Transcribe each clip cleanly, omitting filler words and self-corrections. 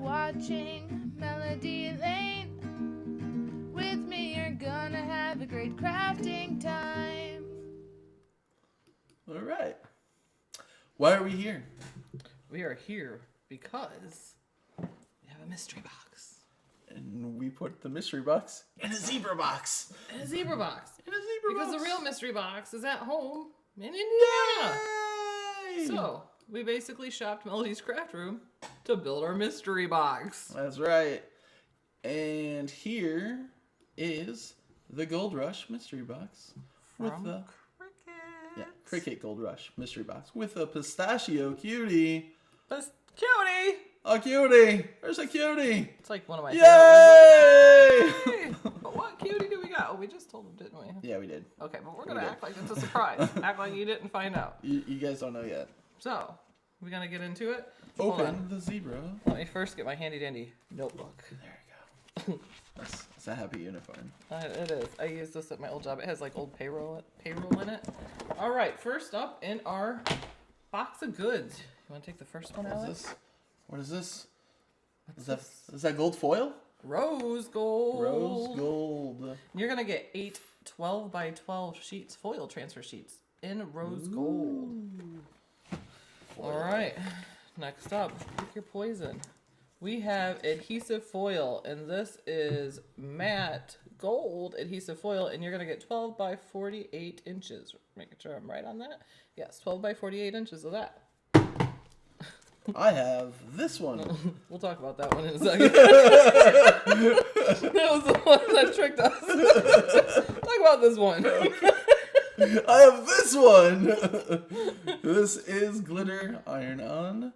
watching Melody Lane. With me, you're gonna have a great crafting time. All right. Why are we here? We are here because we have a mystery box. And we put the mystery box in a zebra box. In a zebra box. Because the real mystery box is at home in Indiana. Yay! So, we basically shopped Melody's craft room to build our mystery box. That's right. And here is the Gold Rush mystery box. From the Cricut. Yeah, Cricut Gold Rush mystery box with a pistachio cutie. Cutie! A cutie! There's a cutie! It's like one of my Yay! favorites. But what cutie do we got? Oh, we just told them, didn't we? Yeah, we did. Okay, but we're going to act like it's a surprise. Act like you didn't find out. You guys don't know yet. So, we're going to get into it. Open the zebra. Let me first get my handy dandy notebook. There you go. That's a happy unicorn. It is. I use this at my old job. It has like old payroll in it. All right, first up in our box of goods. You want to take the first one, Alex? What is this? Is that gold foil? Rose gold. Rose gold. You're going to get 8 12 by 12 sheets, foil transfer sheets in rose gold. All right. Next up, pick your poison. We have adhesive foil, and this is matte gold adhesive foil, and you're going to get 12 by 48 inches. Making sure I'm right on that. Yes, 12 by 48 inches of that. I have this one. We'll talk about that one in a second. That was the one that tricked us. Talk about this one. I have this one. This is glitter iron-on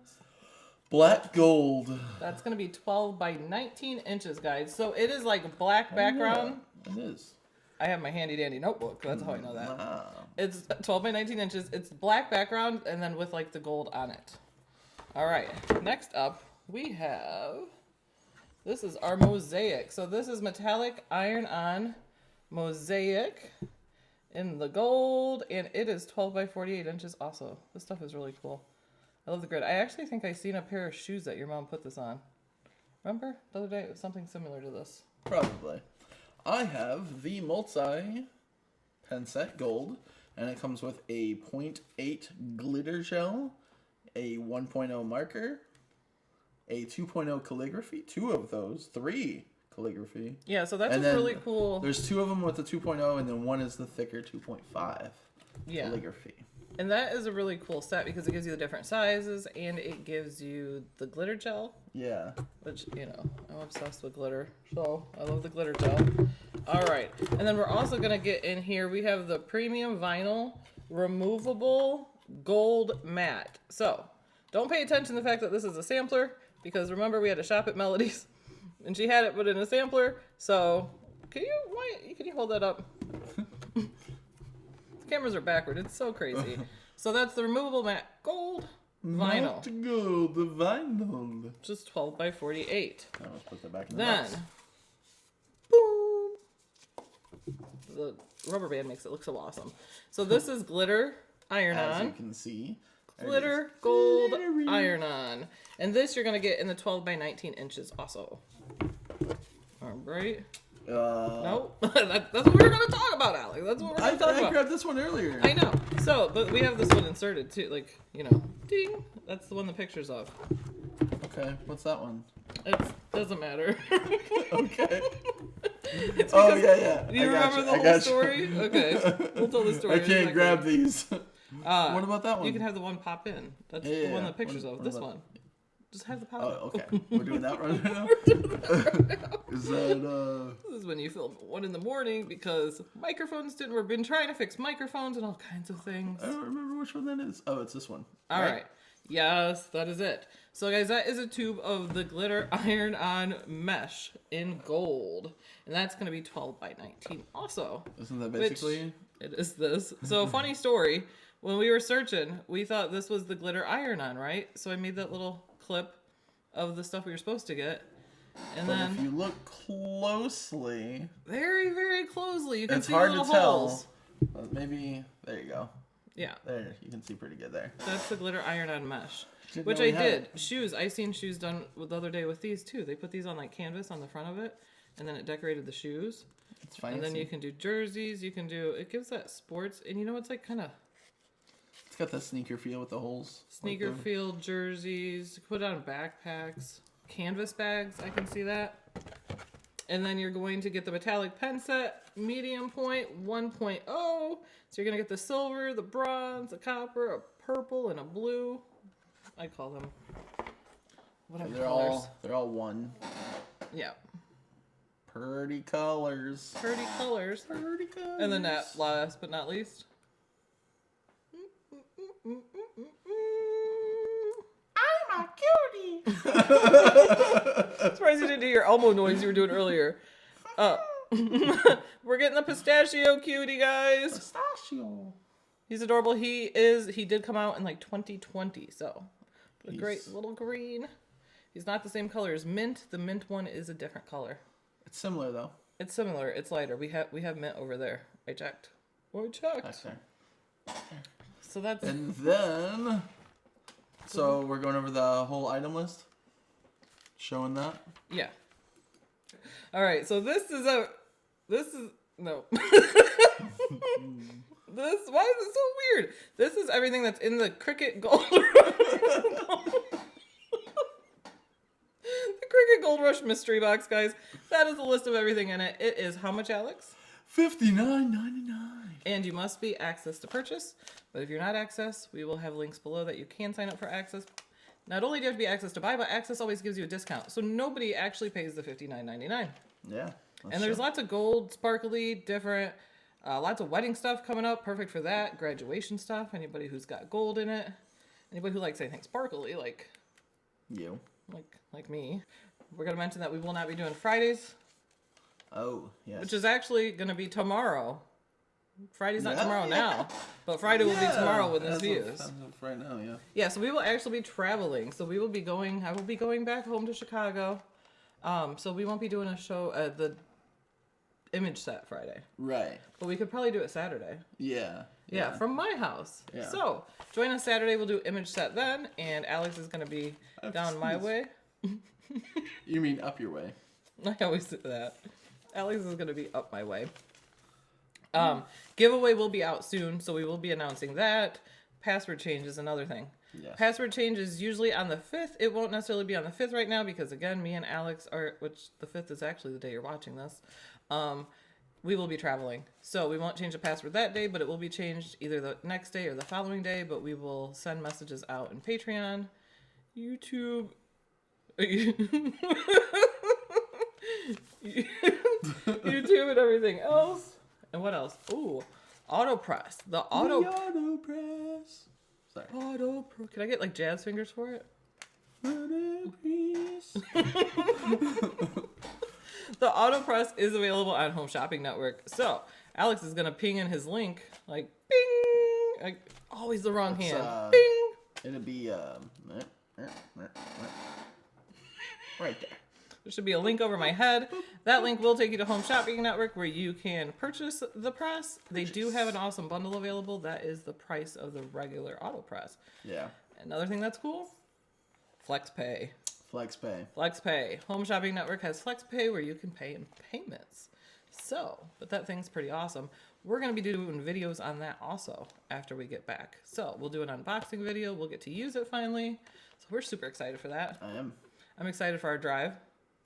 black gold. That's going to be 12 by 19 inches, guys. So it is like black background. It is. I have my handy dandy notebook. That's how I know that. Wow. It's 12 by 19 inches. It's black background and then with like the gold on it. All right. Next up, we have, this is our mosaic. So this is metallic iron-on mosaic in the gold, and it is 12 by 48 inches also. This stuff is really cool. I love the grid. I actually think I seen a pair of shoes that your mom put this on. Remember? The other day it was something similar to this. Probably. I have the multi pen set gold, and it comes with a 0.8 glitter gel, a 1.0 marker, a 2.0 calligraphy, 2 of those, 3 calligraphy. Yeah, so that's really cool. There's 2 of them with the 2.0, and then one is the thicker 2.5 calligraphy. And that is a really cool set because it gives you the different sizes and it gives you the glitter gel. Yeah. Which, you know, I'm obsessed with glitter. So, I love the glitter gel. All right. And then we're also going to get in here, we have the premium vinyl removable gold matte. So, don't pay attention to the fact that this is a sampler because remember we had to shop at Melody's and she had it put in a sampler. So, can you hold that up? Cameras are backward. It's so crazy. So that's the removable matte gold vinyl. Matte gold, the vinyl. Just 12 by 48. Now let's put that back in the box. Boom. The rubber band makes it look so awesome. So this is glitter iron-on. As you can see. Glitter gold iron-on. And this you're going to get in the 12 by 19 inches also. All right. Nope. That's what we were going to talk about, Alex. That's what we're going to talk about. I grabbed this one earlier. I know. So, but we have this one inserted too. Like, you know, ding. That's the one the picture's of. Okay, what's that one? It doesn't matter. Okay. Oh, yeah. Do you remember the whole story? Okay. We'll tell the story. I can't grab these. What about that one? You can have the one pop in. That's the one the picture's of. This one. Just have the pop. Oh, okay. We're doing that right now? Is that, This is when you film at 1 in the morning because microphones we've been trying to fix microphones and all kinds of things. I don't remember which one that is. Oh, it's this one. All right. Yes, that is it. So, guys, that is a tube of the glitter iron-on mesh in gold. And that's going to be 12 by 19 also. Isn't that basically? It is this. So, funny story. When we were searching, we thought this was the glitter iron-on, right? So I made that little clip of the stuff we were supposed to get. And then if you look closely, very, very closely, you can see hard little to tell. holes. Maybe there you go. Yeah. There, you can see pretty good there. That's the glitter iron-on mesh. Didn't Which know I we had did. it. Shoes. I seen shoes done the other day with these too. They put these on like canvas on the front of it, and then it decorated the shoes. It's fancy. And then you can do jerseys. You can do. It gives that sports, and you know it's like kind of It's got that sneaker feel with the holes. sneaker Like the- field jerseys. Put on backpacks, canvas bags. I can see that. And then you're going to get the metallic pen set, medium point 1.0. So you're gonna get the silver, the bronze, the copper, a purple, and a blue. I call them whatever colors. They're all one. Yeah, Pretty colors. pretty colors. Pretty colors. And then last but not least. I'm a cutie. Surprised you didn't do your elbow noise you were doing earlier. We're getting the pistachio cutie, guys. Pistachio. He's adorable. He did come out in like 2020, so a great He's- little green. He's not the same color as mint. The mint one is a different color. It's similar though. It's similar. It's lighter. We have mint over there. I checked. Back there. So that's And then, so we're going over the whole item list. Showing that. yeah. All right. So this is no. This, why is it so weird? This is everything that's in the Cricut Gold The Cricut Gold Rush mystery box, guys. That is the list of everything in it. It is how much, Alex? $59.99. And you must be access to purchase. But if you're not access, we will have links below that you can sign up for access. Not only do you have to be access to buy, but access always gives you a discount. So nobody actually pays the $59.99. Yeah. And there's lots of gold, sparkly, different, lots of wedding stuff coming up. Perfect for that. Graduation stuff. Anybody who's got gold in it. Anybody who likes anything sparkly, like you. like me. We're going to mention that we will not be doing Fridays, Oh, yes. which is actually going to be tomorrow. Friday's not Yeah, tomorrow yeah. now, but Friday will be tomorrow when this As of- views. as of right now, yeah. Yeah, so we will actually be traveling. So we will be going, I will be going back home to Chicago. So we won't be doing a show at the image set Friday, Right. but we could probably do it Saturday. Yeah. Yeah, from my house. Yeah. So join us Saturday. We'll do image set then, and Alex is going to be I've down seen my this. way. You mean up your way? I always do that. Alex is going to be up my way. Giveaway will be out soon, so we will be announcing that. Password change is another thing. Yes. Password change is usually on the 5th. It won't necessarily be on the 5th right now because, again, me and Alex are, which the 5th is actually the day you're watching this, we will be traveling. So we won't change the password that day, but it will be changed either the next day or the following day, but we will send messages out in Patreon, YouTube, YouTube and everything else. And what else? Ooh, AutoPress. The auto press. Sorry. Auto Pro. Can I get like jazz fingers for it? The Auto Press is available on Home Shopping Network. So Alex is gonna ping in his link, like bing. Like, always the wrong hand. Bing. It'll be right there. There should be a link over my head. That link will take you to Home Shopping Network where you can purchase the press. They do have an awesome bundle available. That is the price of the regular Auto Press. Yeah. Another thing that's cool, FlexPay. FlexPay. FlexPay. Home Shopping Network has FlexPay where you can pay in payments. So, but that thing's pretty awesome. We're going to be doing videos on that also after we get back. So we'll do an unboxing video. We'll get to use it finally. So we're super excited for that. I am. I'm excited for our drive.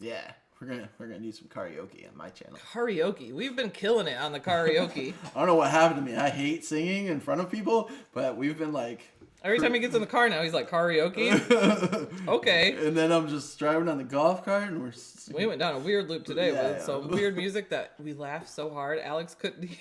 Yeah. We're gonna do some karaoke on my channel. Karaoke. We've been killing it on the karaoke. I don't know what happened to me. I hate singing in front of people, but we've been like. Every time he gets in the car now, he's like, karaoke? Okay. And then I'm just driving on the golf cart and we're singing. We went down a weird loop today Yeah, with yeah. some weird music that we laughed so hard. Alex couldn't hear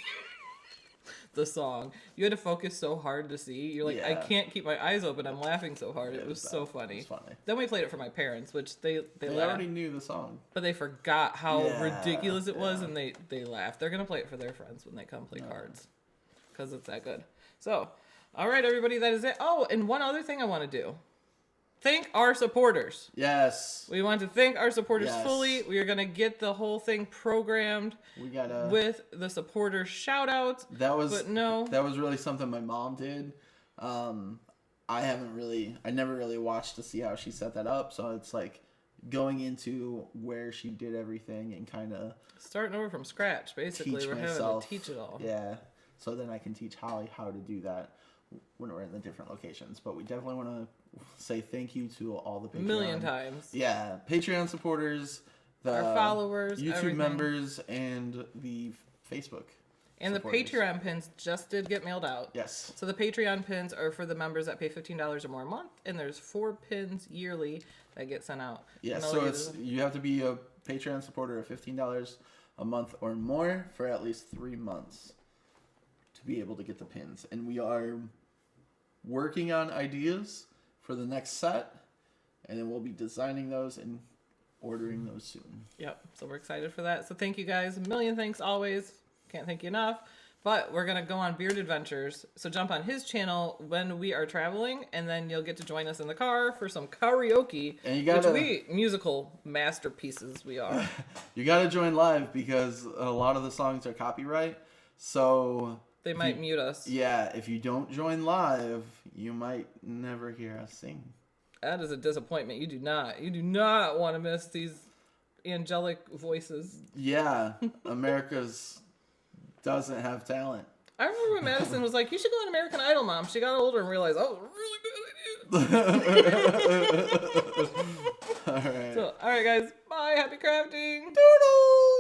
the song. You had to focus so hard to see. You're like, I Yeah. can't keep my eyes open. I'm laughing so hard. It was so funny. It was funny. Then we played it for my parents, which they They laughed. already knew the song. But they forgot how Yeah, ridiculous it was, yeah. and they laughed. They're going to play it for their friends when they come play cards. Because it's that good. So, all right, everybody, that is it. Oh, and one other thing I want to do. Thank our supporters. Yes. We want to thank our supporters Yes. fully. We are going to get the whole thing programmed We gotta. with the supporter shout outs. That was but no. That was really something my mom did. I never really watched to see how she set that up. So it's like going into where she did everything and kind of starting over from scratch. Basically, teach we're myself. having to teach it all. Yeah. So then I can teach Holly how to do that when we're in the different locations. But we definitely want to say thank you to all the Patreon. A million times. Yeah. Patreon supporters, our followers, YouTube everything. members, and the Facebook. And supporters. the Patreon pins just did get mailed out. Yes. So the Patreon pins are for the members that pay $15 or more a month, and there's 4 pins yearly that get sent out. Yeah, so you have to be a Patreon supporter of $15 a month or more for at least 3 months to be able to get the pins. And we are working on ideas for the next set, and then we'll be designing those and ordering those soon. Yep, so we're excited for that. So thank you guys. A million thanks always. Can't thank you enough. But we're going to go on Beard Adventures. So jump on his channel when we are traveling, and then you'll get to join us in the car for some karaoke, And you gotta, which musical masterpieces we are. You got to join live because a lot of the songs are copyright. So They might mute us. yeah, if you don't join live, you might never hear us sing. That is a disappointment. You do not want to miss these angelic voices. Yeah, America's doesn't have talent. I remember when Madison was like, "You should go on American Idol, Mom." She got older and realized, "Oh, really good idea." All right. So, all right, guys. Bye. Happy crafting. Doodle!